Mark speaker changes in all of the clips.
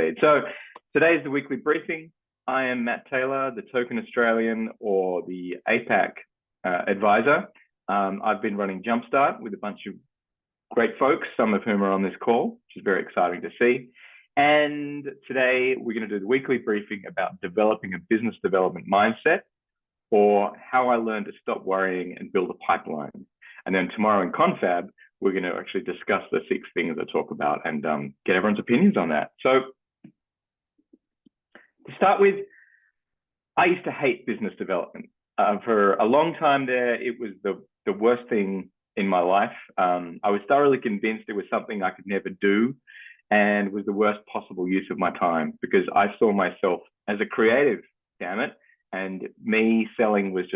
Speaker 1: indeed. So today is the weekly briefing. I am Matt Taylor, the token Australian or the APAC Adviser. I've been running Jumpstart with a bunch of great folks, some of whom are on this call, which is very exciting to see. And today we're going to do the weekly briefing about developing a business development mindset, or how I learned to stop worrying and build a pipeline. And then tomorrow in Confab, we're going to actually discuss the 6 things I talk about and get everyone's opinions on that. So to start with, I used to hate business development. For a long time there, it was the worst thing in my life. I was thoroughly convinced it was something I could never do and was the worst possible use of my time, because I saw myself as a creative, damn it, and me selling was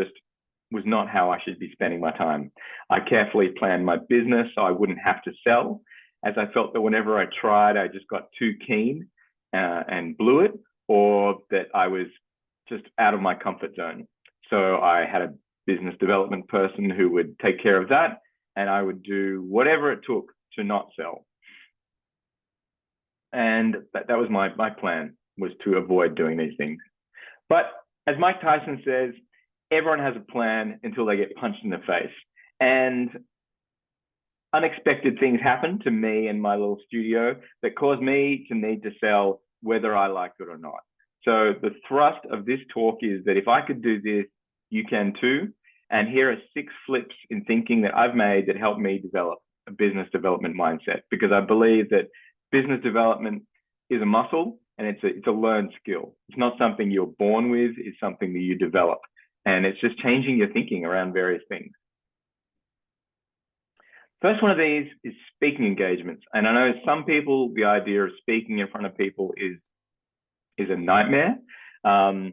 Speaker 1: not how I should be spending my time. I carefully planned my business so I wouldn't have to sell, as I felt that whenever I tried, I just got too keen and blew it, or that I was just out of my comfort zone. So I had a business development person who would take care of that, and I would do whatever it took to not sell. And that was my plan, was to avoid doing these things. But as Mike Tyson says, everyone has a plan until they get punched in the face. And unexpected things happened to me and my little studio that caused me to need to sell whether I liked it or not. So the thrust of this talk is that if I could do this, you can too. And here are 6 flips in thinking that I've made that helped me develop a business development mindset, because I believe that business development is a muscle and it's a learned skill. It's not something you're born with, it's something that you develop. And it's just changing your thinking around various things. First one of these is speaking engagements. And I know some people, the idea of speaking in front of people is a nightmare. I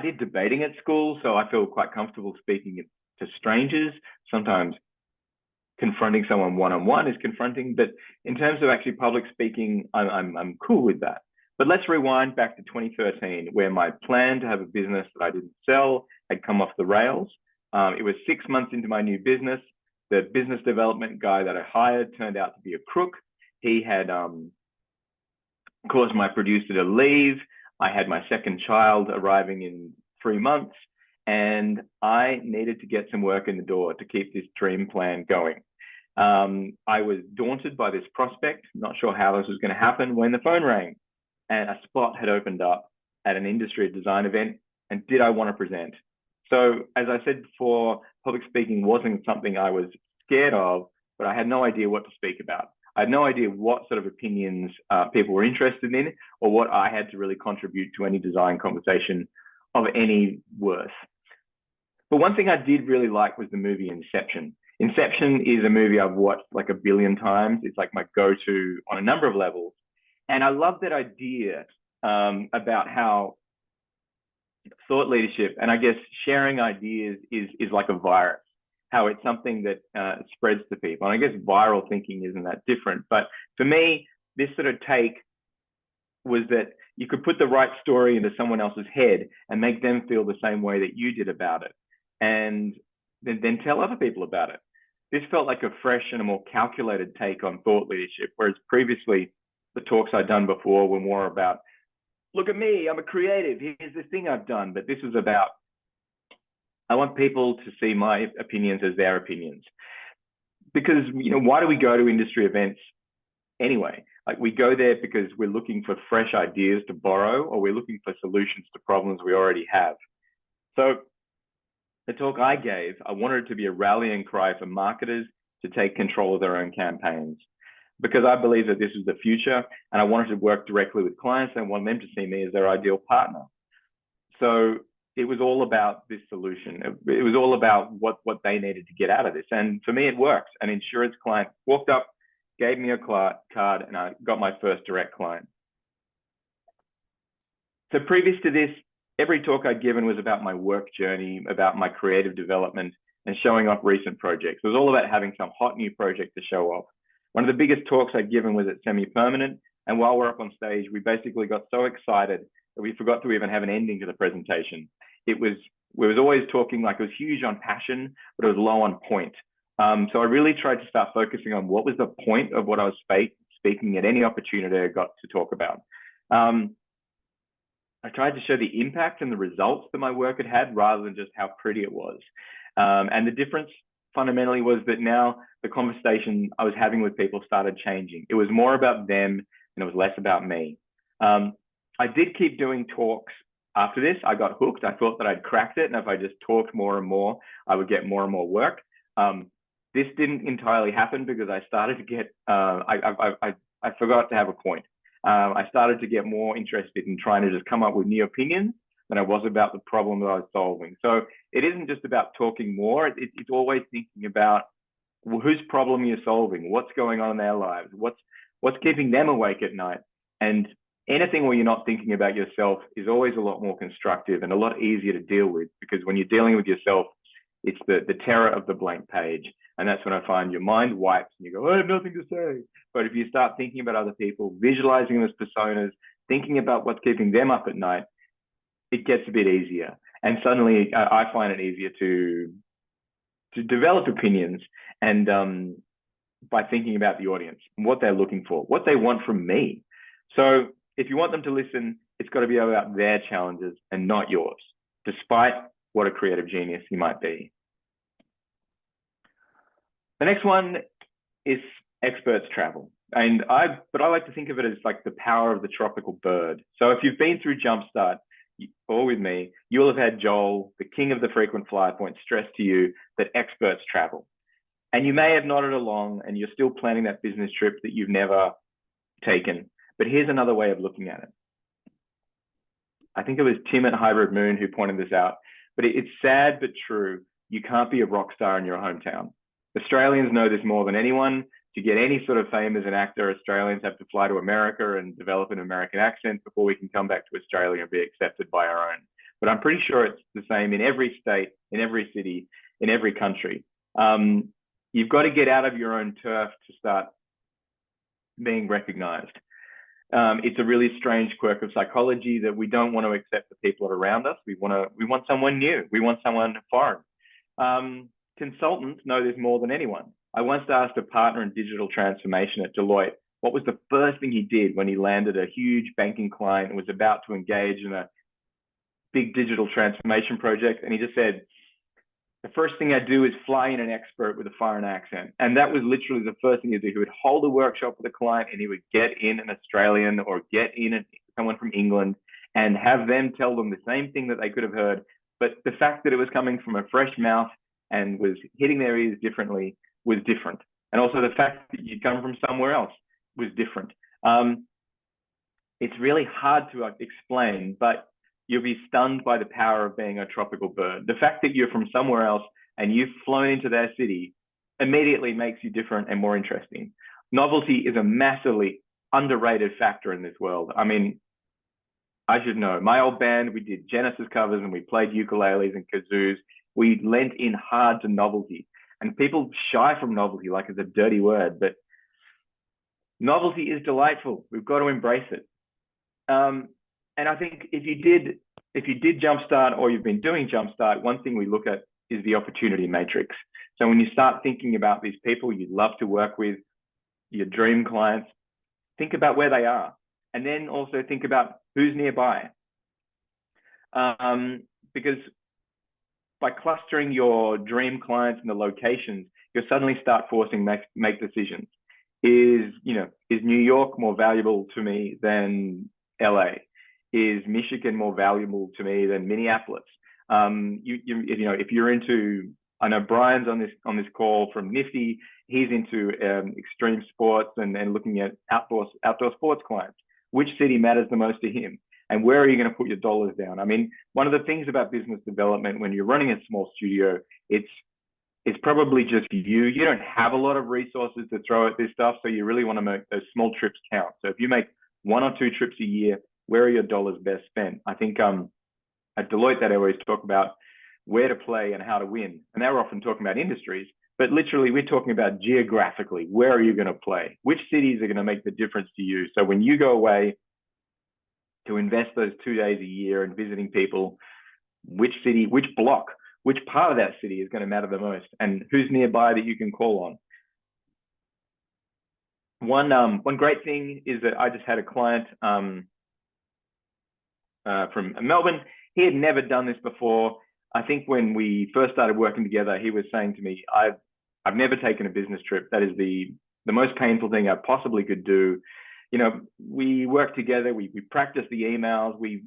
Speaker 1: did debating at school, so I feel quite comfortable speaking to strangers. Sometimes confronting someone one-on-one is confronting, but in terms of actually public speaking, I'm cool with that. But let's rewind back to 2013, where my plan to have a business that I didn't sell had come off the rails. It was 6 months into my new business. The business development guy that I hired turned out to be a crook. He had caused my producer to leave. I had my second child arriving in 3 months, and I needed to get some work in the door to keep this dream plan going. I was daunted by this prospect, not sure how this was going to happen, when the phone rang and a spot had opened up at an industry design event. And did I want to present? So as I said before, public speaking wasn't something I was scared of, but I had no idea what to speak about. I had no idea what sort of opinions people were interested in, or what I had to really contribute to any design conversation of any worth. But one thing I did really like was the movie Inception. Inception is a movie I've watched like 1 billion times. It's like my go-to on a number of levels. And I love that idea about how thought leadership, and I guess sharing ideas is like a virus, how it's something that spreads to people. And I guess viral thinking isn't that different. But for me, this sort of take was that you could put the right story into someone else's head and make them feel the same way that you did about it, and then tell other people about it. This felt like a fresh and a more calculated take on thought leadership, whereas previously the talks I'd done before were more about, look at me, I'm a creative, here's this thing I've done. But this was about, I want people to see my opinions as their opinions. Because, why do we go to industry events anyway? Like, we go there because we're looking for fresh ideas to borrow, or we're looking for solutions to problems we already have. So the talk I gave, I wanted it to be a rallying cry for marketers to take control of their own campaigns, because I believe that this is the future, and I wanted to work directly with clients and want them to see me as their ideal partner. So it was all about this solution. It was all about what they needed to get out of this. And for me, it worked. An insurance client walked up, gave me a card, and I got my first direct client. So previous to this, every talk I'd given was about my work journey, about my creative development, and showing off recent projects. It was all about having some hot new project to show off. One of the biggest talks I'd given was at Semi-Permanent, and while we're up on stage, we basically got so excited that we forgot to even have an ending to the presentation. We was always talking like it was huge on passion, but it was low on point. So I really tried to start focusing on what was the point of what I was speaking at any opportunity I got to talk about. I tried to show the impact and the results that my work had had rather than just how pretty it was. And the difference fundamentally was that now the conversation I was having with people started changing. It was more about them and it was less about me. I did keep doing talks after this. I got hooked. I thought that I'd cracked it. And if I just talked more and more, I would get more and more work. This didn't entirely happen because I started to get, I forgot to have a point. I started to get more interested in trying to just come up with new opinions than I was about the problem that I was solving. So it isn't just about talking more. It's always thinking about whose problem you're solving, what's going on in their lives, what's keeping them awake at night. And anything where you're not thinking about yourself is always a lot more constructive and a lot easier to deal with, because when you're dealing with yourself, it's the terror of the blank page. And that's when I find your mind wipes and you go, I have nothing to say. But if you start thinking about other people, visualizing them as personas, thinking about what's keeping them up at night, it gets a bit easier. And suddenly I find it easier to develop opinions and by thinking about the audience, what they're looking for, what they want from me. So if you want them to listen, it's got to be about their challenges and not yours, despite what a creative genius you might be. The next one is experts travel. But I like to think of it as like the power of the tropical bird. So if you've been through Jumpstart or with me, you'll have had Joel, the king of the frequent flyer point, stress to you that experts travel. And you may have nodded along and you're still planning that business trip that you've never taken. But here's another way of looking at it. I think it was Tim at Hybrid Moon who pointed this out, but it's sad but true. You can't be a rock star in your hometown. Australians know this more than anyone. To get any sort of fame as an actor, Australians have to fly to America and develop an American accent before we can come back to Australia and be accepted by our own. But I'm pretty sure it's the same in every state, in every city, in every country. You've got to get out of your own turf to start being recognized. It's a really strange quirk of psychology that we don't want to accept the people around us. We want someone new. We want someone foreign. Consultants know this more than anyone. I once asked a partner in digital transformation at Deloitte what was the first thing he did when he landed a huge banking client and was about to engage in a big digital transformation project. And he just said, the first thing I do is fly in an expert with a foreign accent. And that was literally the first thing he'd do. He would hold a workshop with a client and he would get in an Australian or get in someone from England and have them tell them the same thing that they could have heard. But the fact that it was coming from a fresh mouth and was hitting their ears differently was different. And also the fact that you'd come from somewhere else was different. It's really hard to explain, but you'll be stunned by the power of being a tropical bird. The fact that you're from somewhere else and you've flown into their city immediately makes you different and more interesting. Novelty is a massively underrated factor in this world. I mean, I should know. My old band, we did Genesis covers and we played ukuleles and kazoos. We lent in hard to novelty. And people shy from novelty like it's a dirty word, but novelty is delightful. We've got to embrace it. And I think if you did Jumpstart or you've been doing Jumpstart, one thing we look at is the opportunity matrix. So when you start thinking about these people you'd love to work with, your dream clients, think about where they are. And then also think about who's nearby. Because by clustering your dream clients and the locations, you'll suddenly start forcing make decisions. Is New York more valuable to me than LA? Is Michigan more valuable to me than Minneapolis? If you're into, I know Brian's on this call from Nifty. He's into extreme sports and looking at outdoor sports clients. Which city matters the most to him? And where are you going to put your dollars down? I mean, one of the things about business development when you're running a small studio, it's probably just you. You don't have a lot of resources to throw at this stuff, so you really want to make those small trips count. So if you make 1 or 2 trips a year, where are your dollars best spent? I think at Deloitte that I always talk about where to play and how to win. And they were often talking about industries, but literally we're talking about geographically, where are you going to play? Which cities are going to make the difference to you? So when you go away to invest those 2 days a year in visiting people, which city, which block, which part of that city is going to matter the most and who's nearby that you can call on? One great thing is that I just had a client from Melbourne. He had never done this before. I think when we first started working together, he was saying to me, I've never taken a business trip. That is the most painful thing I possibly could do. You know, we worked together, we practiced the emails, we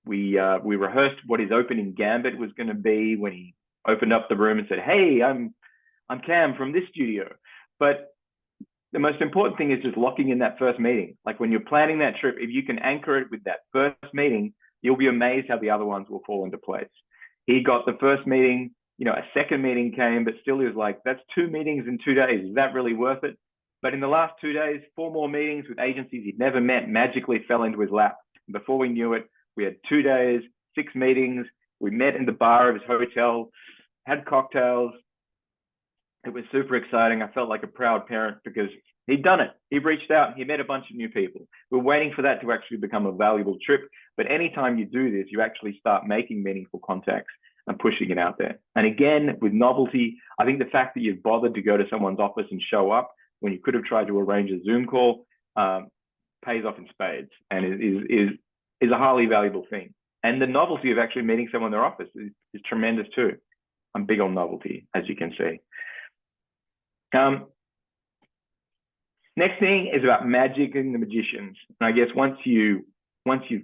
Speaker 1: rehearsed what his opening gambit was going to be when he opened up the room and said, "Hey, I'm Cam from this studio." But the most important thing is just locking in that first meeting. Like when you're planning that trip, if you can anchor it with that first meeting, you'll be amazed how the other ones will fall into place. He got the first meeting, you know, a second meeting came, but still he was like, that's 2 meetings in 2 days. Is that really worth it? But in the last 2 days, 4 more meetings with agencies he'd never met magically fell into his lap. And before we knew it, we had 2 days, 6 meetings. We met in the bar of his hotel, had cocktails. It was super exciting. I felt like a proud parent because he'd done it. He reached out, he met a bunch of new people. We're waiting for that to actually become a valuable trip. But anytime you do this, you actually start making meaningful contacts and pushing it out there. And again, with novelty, I think the fact that you've bothered to go to someone's office and show up when you could have tried to arrange a Zoom call pays off in spades and is a highly valuable thing. And the novelty of actually meeting someone in their office is tremendous too. I'm big on novelty, as you can see. Next thing is about magicking the magicians. And I guess once you've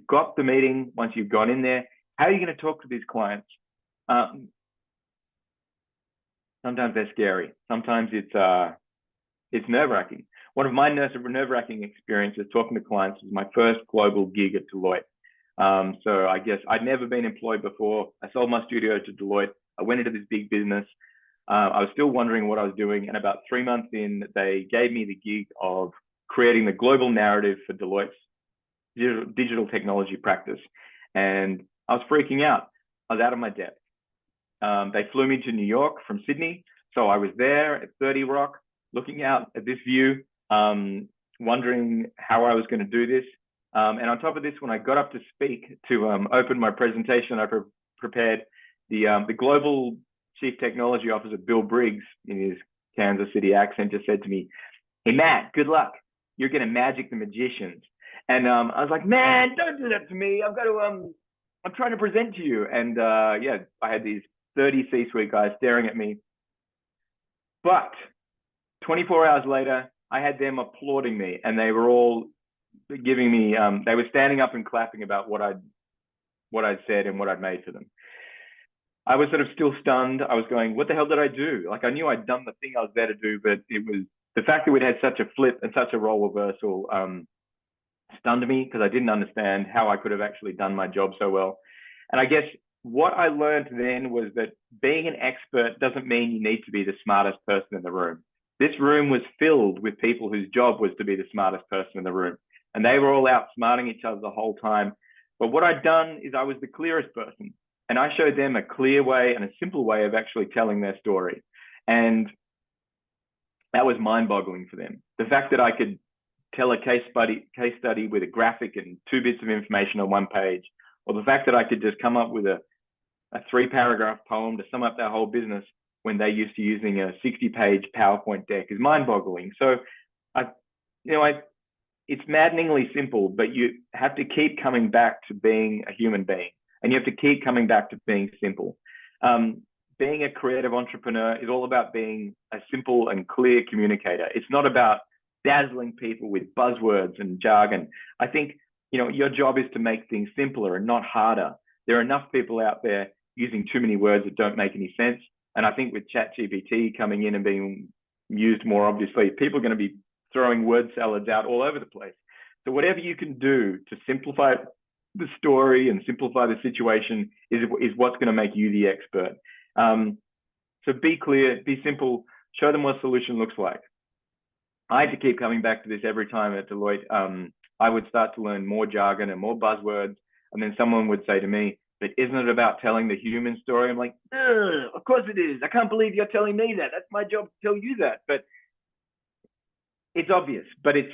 Speaker 1: got the meeting, once you've gone in there, how are you going to talk to these clients? Sometimes they're scary. Sometimes it's nerve-wracking. One of my nerve-wracking experiences talking to clients was my first global gig at Deloitte. So I guess I'd never been employed before. I sold my studio to Deloitte. I went into this big business. I was still wondering what I was doing. And about 3 months in, they gave me the gig of creating the global narrative for Deloitte's digital technology practice. And I was freaking out. I was out of my depth. They flew me to New York from Sydney. So I was there at 30 Rock, looking out at this view, wondering how I was going to do this. And on top of this, when I got up to speak to open my presentation, I prepared the global Chief Technology Officer, Bill Briggs, in his Kansas City accent, just said to me, "Hey, Matt, good luck. You're going to magic the magicians." And I was like, "Man, don't do that to me. I've got to, I'm trying to present to you." And yeah, I had these 30 C-suite guys staring at me. But 24 hours later, I had them applauding me, and they were all giving me, they were standing up and clapping about what I'd said and what I'd made for them. I was sort of still stunned. I was going, what the hell did I do? Like, I knew I'd done the thing I was there to do, but it was the fact that we'd had such a flip and such a role reversal stunned me because I didn't understand how I could have actually done my job so well. And I guess what I learned then was that being an expert doesn't mean you need to be the smartest person in the room. This room was filled with people whose job was to be the smartest person in the room. And they were all outsmarting each other the whole time. But what I'd done is I was the clearest person. And I showed them a clear way and a simple way of actually telling their story. And that was mind-boggling for them. The fact that I could tell a case study with a graphic and 2 bits of information on 1 page, or the fact that I could just come up with a 3-paragraph poem to sum up their whole business when they're used to using a 60-page PowerPoint deck is mind-boggling. So, it's maddeningly simple, but you have to keep coming back to being a human being. And you have to keep coming back to being simple. Being a creative entrepreneur is all about being a simple and clear communicator. It's not about dazzling people with buzzwords and jargon. I think, your job is to make things simpler and not harder. There are enough people out there using too many words that don't make any sense. And I think with ChatGPT coming in and being used more obviously, people are going to be throwing word salads out all over the place. So whatever you can do to simplify the story and simplify the situation is what's going to make you the expert. So be clear, be simple, show them what a solution looks like. I had to keep coming back to this every time at Deloitte. I would start to learn more jargon and more buzzwords. And then someone would say to me, but isn't it about telling the human story? I'm like, of course it is. I can't believe you're telling me that. That's my job to tell you that. But it's obvious, but it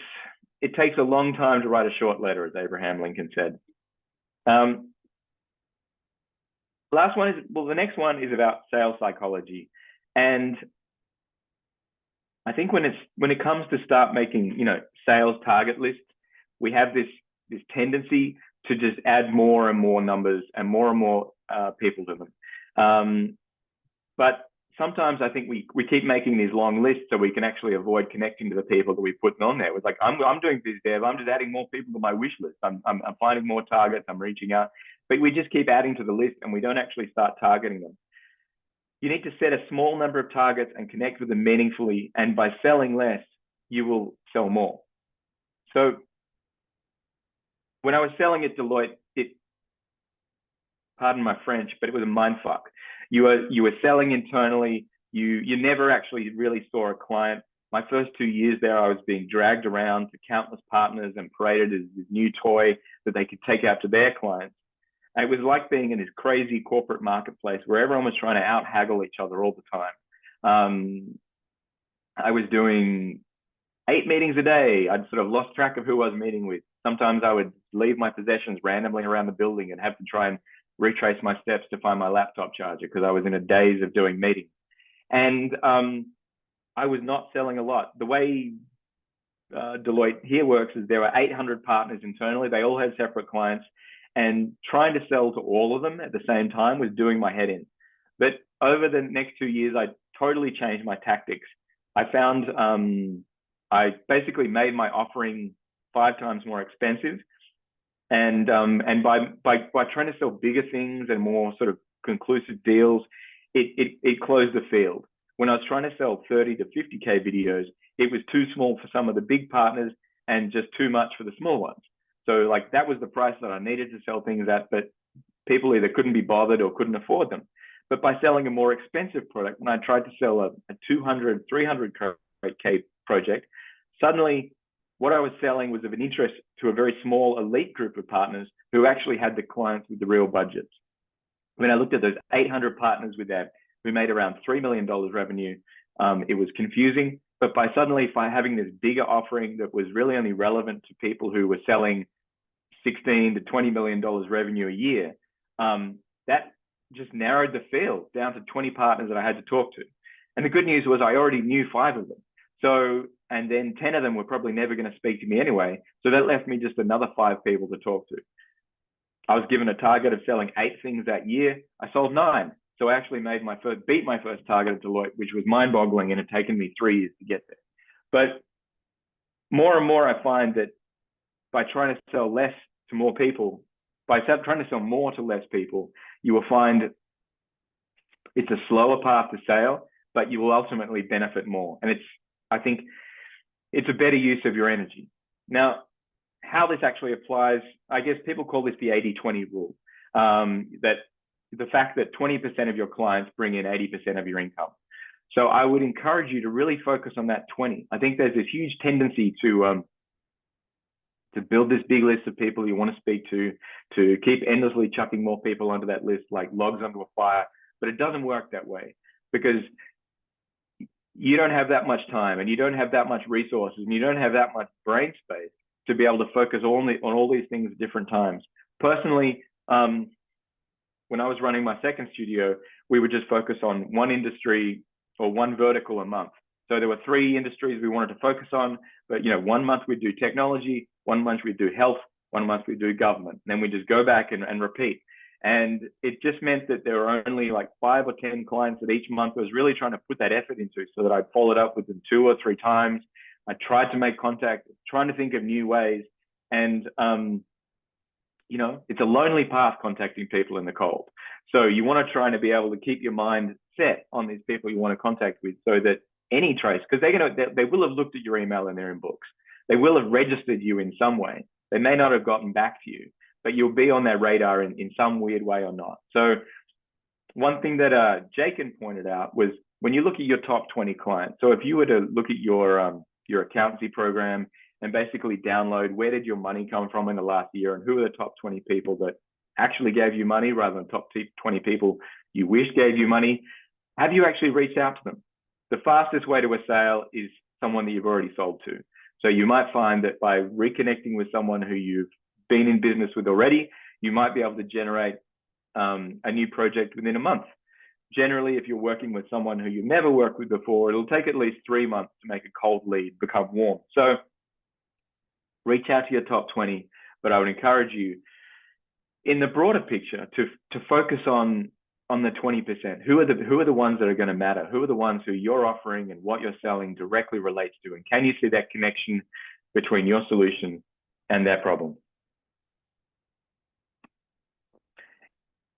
Speaker 1: takes a long time to write a short letter, as Abraham Lincoln said. Last one is, the next one is about sales psychology. And I think when it comes to start making, sales target lists, we have this tendency to just add more and more numbers and more people to them. But sometimes I think we keep making these long lists so we can actually avoid connecting to the people that we put on there. It's like, I'm doing Biz Dev, I'm just adding more people to my wish list. I'm finding more targets, I'm reaching out, but we just keep adding to the list and we don't actually start targeting them. You need to set a small number of targets and connect with them meaningfully. And by selling less, you will sell more. So when I was selling at Deloitte, pardon my French, but it was a mindfuck. You were selling internally. You never actually really saw a client. My first 2 years there, I was being dragged around to countless partners and paraded as this new toy that they could take out to their clients. And it was like being in this crazy corporate marketplace where everyone was trying to out haggle each other all the time. I was doing 8 meetings a day. I'd sort of lost track of who I was meeting with. Sometimes I would leave my possessions randomly around the building and have to try and retrace my steps to find my laptop charger because I was in a daze of doing meetings. And I was not selling a lot. The way Deloitte here works is there are 800 partners internally. They all have separate clients, and trying to sell to all of them at the same time was doing my head in. But over the next 2 years, I totally changed my tactics. I found I basically made my offering 5 times more expensive. And by trying to sell bigger things and more sort of conclusive deals, it closed the field. When I was trying to sell 30 to 50K videos, it was too small for some of the big partners and just too much for the small ones. So like that was the price that I needed to sell things at, but people either couldn't be bothered or couldn't afford them. But by selling a more expensive product, when I tried to sell a 200, 300K project, suddenly what I was selling was of an interest to a very small elite group of partners who actually had the clients with the real budgets. When I looked at those 800 partners with that, who made around $3 million revenue, it was confusing. But by having this bigger offering that was really only relevant to people who were selling $16 to $20 million revenue a year, that just narrowed the field down to 20 partners that I had to talk to. And the good news was I already knew 5 of them. So, and then 10 of them were probably never going to speak to me anyway. So that left me just another 5 people to talk to. I was given a target of selling 8 things that year. I sold 9. So I actually beat my first target at Deloitte, which was mind-boggling, and it had taken me 3 years to get there. But more and more, I find that by trying to sell less to more people, by trying to sell more to less people, you will find it's a slower path to sale, but you will ultimately benefit more. And I think it's a better use of your energy. Now, how this actually applies, I guess people call this the 80-20 rule, that the fact that 20% of your clients bring in 80% of your income. So I would encourage you to really focus on that 20. I think there's this huge tendency to build this big list of people you want to speak to keep endlessly chucking more people onto that list like logs onto a fire. But it doesn't work that way because you don't have that much time and you don't have that much resources and you don't have that much brain space to be able to focus on all these things at different times. Personally, when I was running my second studio, we would just focus on one industry or one vertical a month. So there were 3 industries we wanted to focus on, but 1 month we'd do technology, 1 month we'd do health, 1 month we'd do government. And then we just go back and repeat. And it just meant that there were only like 5 or 10 clients that each month I was really trying to put that effort into, so that I followed up with them 2 or 3 times. I tried to make contact, trying to think of new ways. And, it's a lonely path contacting people in the cold. So you want to try and be able to keep your mind set on these people you want to contact with, so that any trace, because they will have looked at your email in their inbox. They will have registered you in some way. They may not have gotten back to you, but you'll be on their radar in some weird way or not. So one thing that Jacob pointed out was when you look at your top 20 clients, so if you were to look at your accountancy program and basically download where did your money come from in the last year and who are the top 20 people that actually gave you money rather than top 20 people you wish gave you money, have you actually reached out to them? The fastest way to a sale is someone that you've already sold to. So you might find that by reconnecting with someone who you've been in business with already, you might be able to generate a new project within a month. generally, if you're working with someone who you've never worked with before, it'll take at least 3 months to make a cold lead become warm. So reach out to your top 20, but I would encourage you in the broader picture to focus on the 20%. Who are the ones that are going to matter? Who are the ones who your offering and what you're selling directly relates to? And can you see that connection between your solution and their problem?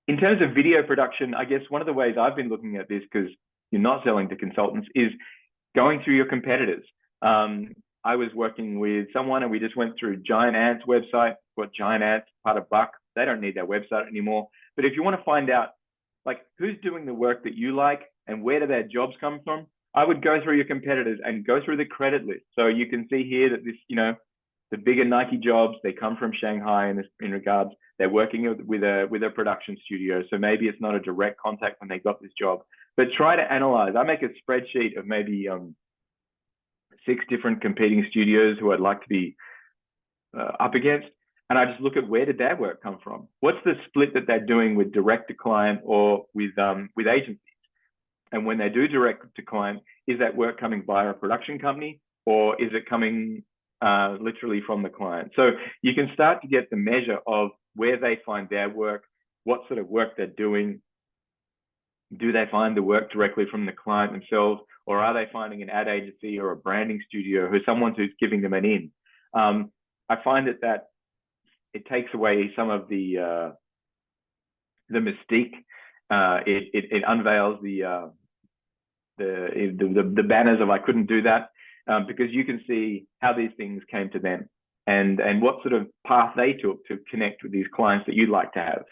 Speaker 1: In terms of video production, I guess one of the ways I've been looking at this, because you're not selling to consultants, is going through your competitors. I was working with someone and we just went through Giant Ant's website. What Giant Ant's part of Buck, they don't need their website anymore. But if you want to find out like who's doing the work that you like and where do their jobs come from, I would go through your competitors and go through the credit list. So you can see here that this, the bigger Nike jobs, they come from Shanghai in regards, they're working with a production studio. So maybe it's not a direct contact when they got this job, but try to analyze. I make a spreadsheet of maybe 6 different competing studios who I'd like to be up against. And I just look at where did their work come from? What's the split that they're doing with direct to client or with agencies? And when they do direct to client, is that work coming via a production company or is it coming literally from the client? So you can start to get the measure of where they find their work, what sort of work they're doing. Do they find the work directly from the client themselves, or are they finding an ad agency or a branding studio someone who's giving them an in? I find that it takes away some of the mystique. It unveils the banners of I couldn't do that, because you can see how these things came to them and what sort of path they took to connect with these clients that you'd like to have,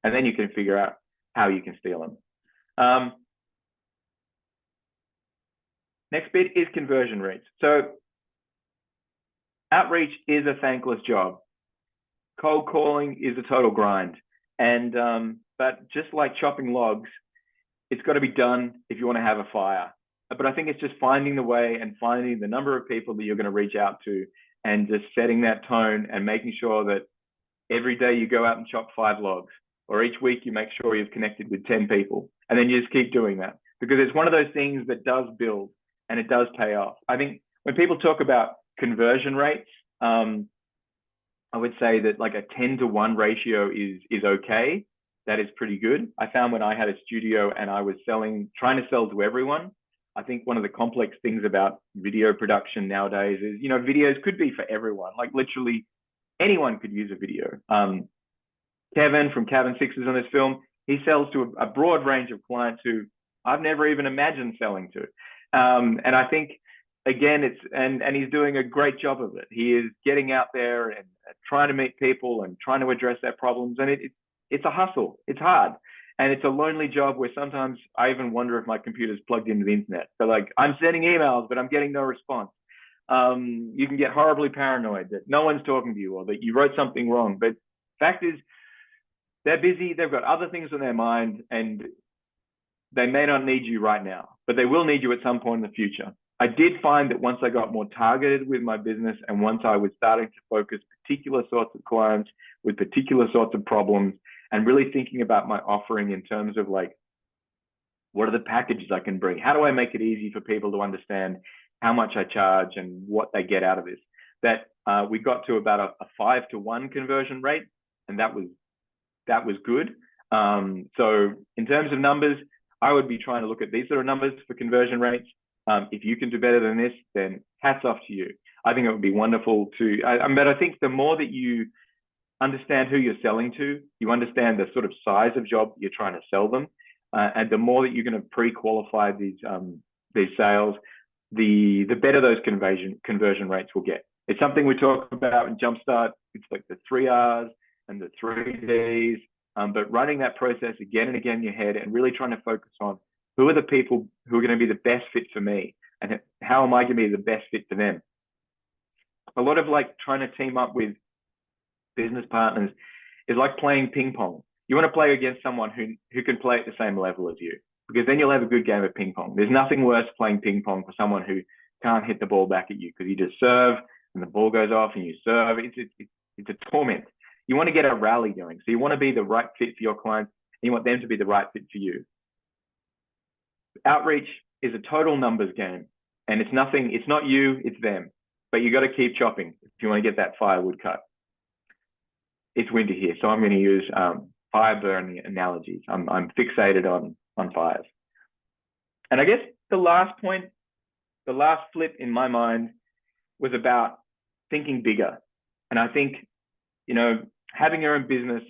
Speaker 1: and then you can figure out how you can steal them. Next bit is conversion rates. So outreach is a thankless job. Cold calling is a total grind. And but just like chopping logs, it's got to be done if you want to have a fire. But I think it's just finding the way and finding the number of people that you're going to reach out to and just setting that tone and making sure that every day you go out and chop 5 logs, or each week you make sure you've connected with 10 people. And then you just keep doing that, because it's one of those things that does build and it does pay off. I think when people talk about conversion rates, I would say that like a 10-to-1 ratio is okay. That is pretty good. I found when I had a studio and I was trying to sell to everyone, I think one of the complex things about video production nowadays is, videos could be for everyone. Like literally anyone could use a video. Kevin from Cabin Sixes on this film, he sells to a broad range of clients who I've never even imagined selling to. And I think, again, and he's doing a great job of it. He is getting out there and trying to meet people and trying to address their problems. And it's a hustle. It's hard. And it's a lonely job where sometimes I even wonder if my computer's plugged into the internet. So like I'm sending emails, but I'm getting no response. You can get horribly paranoid that no one's talking to you or that you wrote something wrong. But fact is, they're busy. They've got other things on their mind, and they may not need you right now, but they will need you at some point in the future. I did find that once I got more targeted with my business and once I was starting to focus particular sorts of clients with particular sorts of problems and really thinking about my offering in terms of like, what are the packages I can bring? How do I make it easy for people to understand how much I charge and what they get out of this? That we got to about a 5-to-1 conversion rate, and that was good. So in terms of numbers, I would be trying to look at these sort of numbers for conversion rates. If you can do better than this, then hats off to you. I think it would be wonderful but I think the more that you understand who you're selling to, you understand the sort of size of job you're trying to sell them, and the more that you're going to pre-qualify these sales, the better those conversion rates will get. It's something we talk about in Jumpstart. It's like the 3 R's and the 3 Ds, but running that process again and again in your head and really trying to focus on who are the people who are going to be the best fit for me and how am I going to be the best fit for them. A lot of like trying to team up with business partners is like playing ping pong. You want to play against someone who can play at the same level as you, because then you'll have a good game of ping pong. There's nothing worse playing ping pong for someone who can't hit the ball back at you, because you just serve and the ball goes off and you serve. It's a torment. You want to get a rally going. So you want to be the right fit for your clients and you want them to be the right fit for you. Outreach is a total numbers game, and it's not you, it's them. But you got to keep chopping if you want to get that firewood cut. It's winter here, so I'm going to use fire burning analogies. I'm fixated on fires. And I guess the last point, the last flip in my mind was about thinking bigger. And I think, having your own business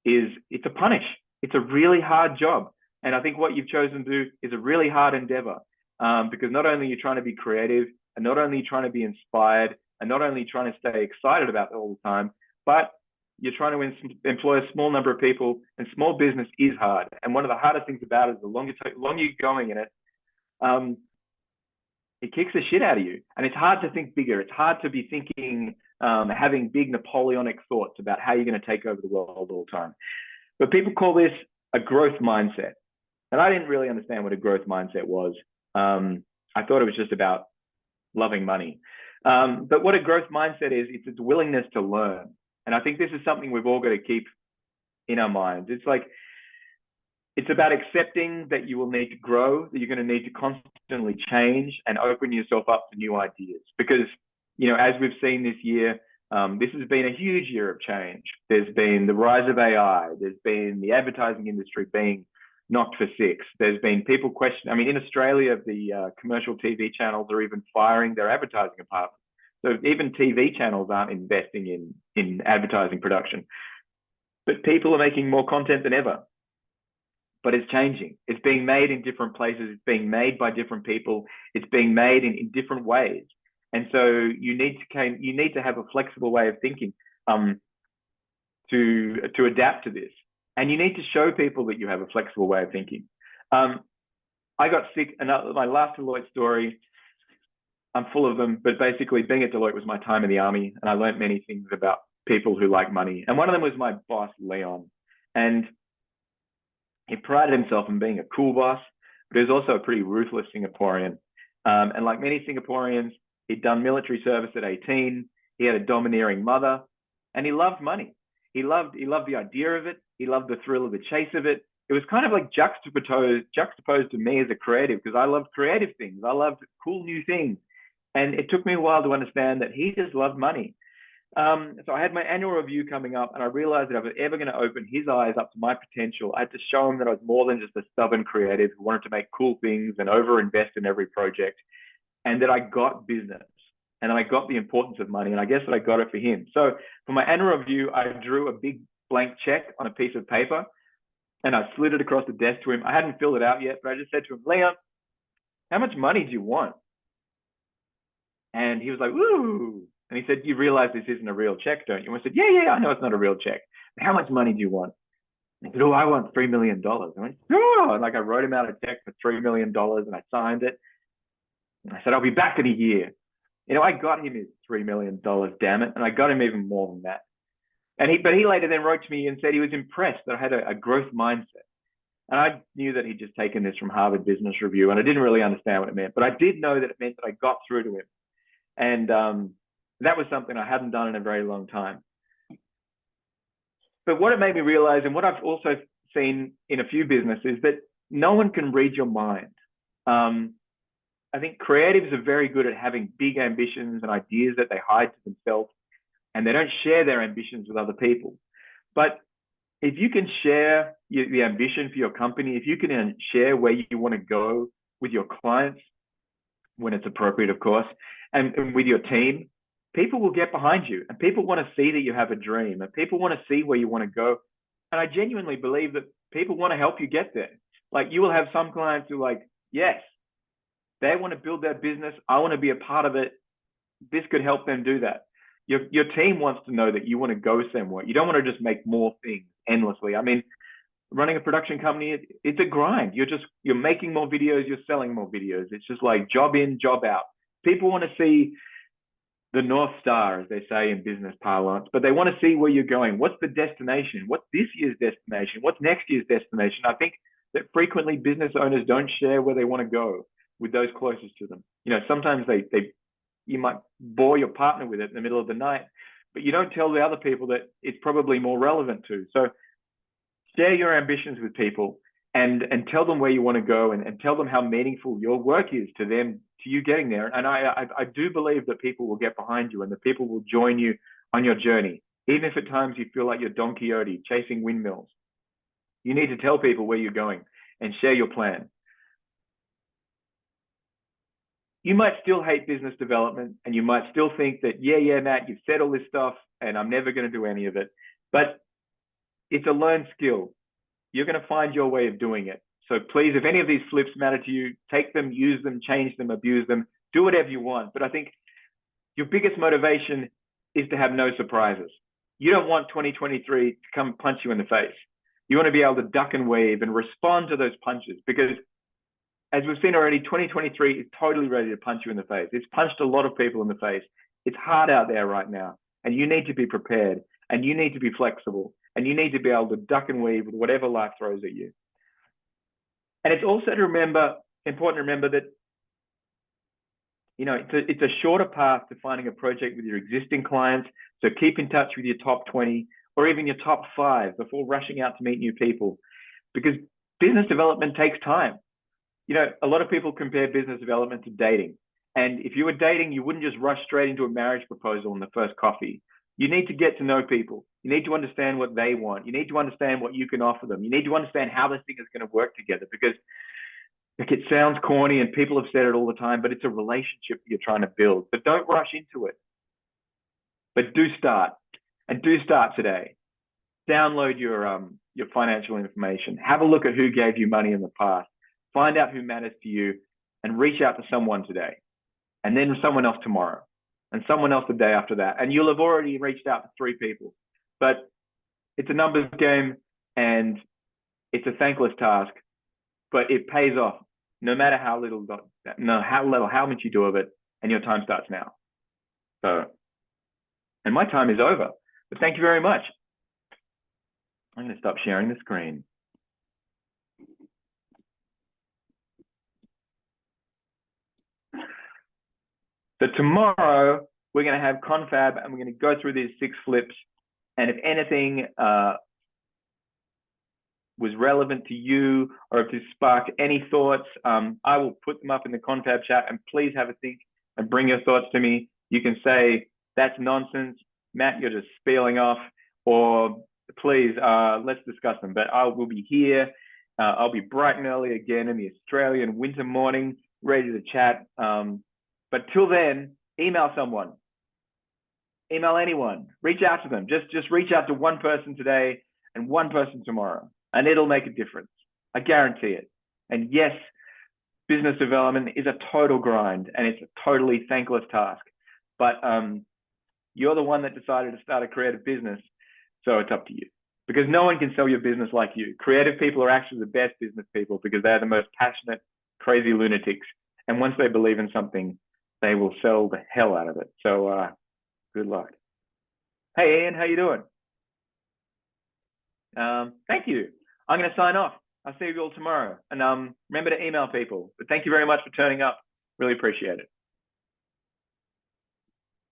Speaker 1: it's a punish. It's a really hard job. And I think what you've chosen to do is a really hard endeavor, because not only are you trying to be creative, and not only are you trying to be inspired, and not only are you trying to stay excited about it all the time, but you're trying to employ a small number of people, and small business is hard. And one of the hardest things about it is the longer you're going in it, it kicks the shit out of you. And it's hard to think bigger. It's hard to be thinking, having big Napoleonic thoughts about how you're going to take over the world all the time. But people call this a growth mindset. And I didn't really understand what a growth mindset was. I thought it was just about loving money. But what a growth mindset is, it's its willingness to learn. And I think this is something we've all got to keep in our minds. It's about accepting that you will need to grow, that you're going to need to constantly change and open yourself up to new ideas. Because, as we've seen this year, this has been a huge year of change. There's been the rise of AI. There's been the advertising industry being knocked for six. There's been people in Australia, the commercial TV channels are even firing their advertising department. So even TV channels aren't investing in advertising production. But people are making more content than ever. But it's changing. It's being made in different places. It's being made by different people. It's being made in different ways. And so you need to have a flexible way of thinking to adapt to this. And you need to show people that you have a flexible way of thinking. I got sick, and my last Deloitte story, I'm full of them, but basically being at Deloitte was my time in the army, and I learned many things about people who like money. And one of them was my boss, Leon. And he prided himself on being a cool boss, but he was also a pretty ruthless Singaporean. And like many Singaporeans, he'd done military service at 18. He had a domineering mother, and he loved money. He loved the idea of it. He loved the thrill of the chase of it. It was kind of like juxtaposed to me as a creative, because I loved creative things. I loved cool new things. And it took me a while to understand that he just loved money. So I had my annual review coming up, and I realized that if I was ever going to open his eyes up to my potential, I had to show him that I was more than just a stubborn creative who wanted to make cool things and overinvest in every project, and that I got business, and that I got the importance of money, and I guess that I got it for him. So for my annual review, I drew a big blank check on a piece of paper, and I slid it across the desk to him. I hadn't filled it out yet, but I just said to him, "Leon, how much money do you want?" And he was like, "Woo." And he said, "You realize this isn't a real check, don't you?" And I said, yeah, I know it's not a real check. How much money do you want? And he said, "Oh, I want $3 million. I went, "Oh," and I wrote him out a check for $3 million, and I signed it. And I said, "I'll be back in a year." I got him his $3 million, damn it. And I got him even more than that. But he later then wrote to me and said he was impressed that I had a growth mindset. And I knew that he'd just taken this from Harvard Business Review, and I didn't really understand what it meant, but I did know that it meant that I got through to him. And that was something I hadn't done in a very long time. But what it made me realize, and what I've also seen in a few businesses, that no one can read your mind. I think creatives are very good at having big ambitions and ideas that they hide to themselves, and they don't share their ambitions with other people. But if you can share the ambition for your company, if you can share where you want to go with your clients, when it's appropriate, of course, and with your team, people will get behind you, and people want to see that you have a dream, and people want to see where you want to go. And I genuinely believe that people want to help you get there. Like, you will have some clients who are like, yes, they want to build their business. I want to be a part of it. This could help them do that. Your team wants to know that you want to go somewhere. You don't want to just make more things endlessly. I mean, running a production company, it's a grind. You're making more videos, you're selling more videos. It's just like job in, job out. People want to see the North Star, as they say in business parlance, but they want to see where you're going. What's the destination? What's this year's destination? What's next year's destination? I think that frequently business owners don't share where they want to go with those closest to them. Sometimes you might bore your partner with it in the middle of the night, but you don't tell the other people that it's probably more relevant to. So share your ambitions with people, and tell them where you want to go, and tell them how meaningful your work is to them, to you getting there. And I do believe that people will get behind you and that people will join you on your journey. Even if at times you feel like you're Don Quixote chasing windmills, you need to tell people where you're going and share your plan. You might still hate business development, and you might still think that, yeah, Matt, you've said all this stuff and I'm never going to do any of it. But it's a learned skill. You're going to find your way of doing it. So please, if any of these flips matter to you, take them, use them, change them, abuse them, do whatever you want. But I think your biggest motivation is to have no surprises. You don't want 2023 to come punch you in the face. You want to be able to duck and weave and respond to those punches, because as we've seen already, 2023 is totally ready to punch you in the face. It's punched a lot of people in the face. It's hard out there right now, and you need to be prepared, and you need to be flexible, and you need to be able to duck and weave with whatever life throws at you. And it's also important to remember that, you know, it's a shorter path to finding a project with your existing clients. So keep in touch with your top 20 or even your top 5 before rushing out to meet new people, because business development takes time. You know, a lot of people compare business development to dating. And if you were dating, you wouldn't just rush straight into a marriage proposal in the first coffee. You need to get to know people. You need to understand what they want. You need to understand what you can offer them. You need to understand how this thing is going to work together, because like, it sounds corny and people have said it all the time, but it's a relationship you're trying to build. But don't rush into it. But do start, and do start today. Download your financial information. Have a look at who gave you money in the past. Find out who matters to you, and reach out to someone today, and then someone else tomorrow, and someone else the day after that. And you'll have already reached out to 3 people. But it's a numbers game, and it's a thankless task, but it pays off no matter how much you do of it, and your time starts now. So, and my time is over, but thank you very much. I'm going to stop sharing the screen. So tomorrow we're going to have confab, and we're going to go through these 6 flips. And if anything was relevant to you, or if this sparked any thoughts, I will put them up in the confab chat, and please have a think and bring your thoughts to me. You can say, that's nonsense, Matt, you're just spieling off, or please, let's discuss them. But I will be here. I'll be bright and early again in the Australian winter morning, ready to chat. But till then, email someone, email anyone, reach out to them. Just reach out to one person today and one person tomorrow, and it'll make a difference. I guarantee it. And yes, business development is a total grind, and it's a totally thankless task. But you're the one that decided to start a creative business, so it's up to you. Because no one can sell your business like you. Creative people are actually the best business people, because they're the most passionate, crazy lunatics. And once they believe in something, they will sell the hell out of it. So good luck. Hey, Ian, how you doing? Thank you. I'm going to sign off. I'll see you all tomorrow. And remember to email people. But thank you very much for turning up. Really appreciate it.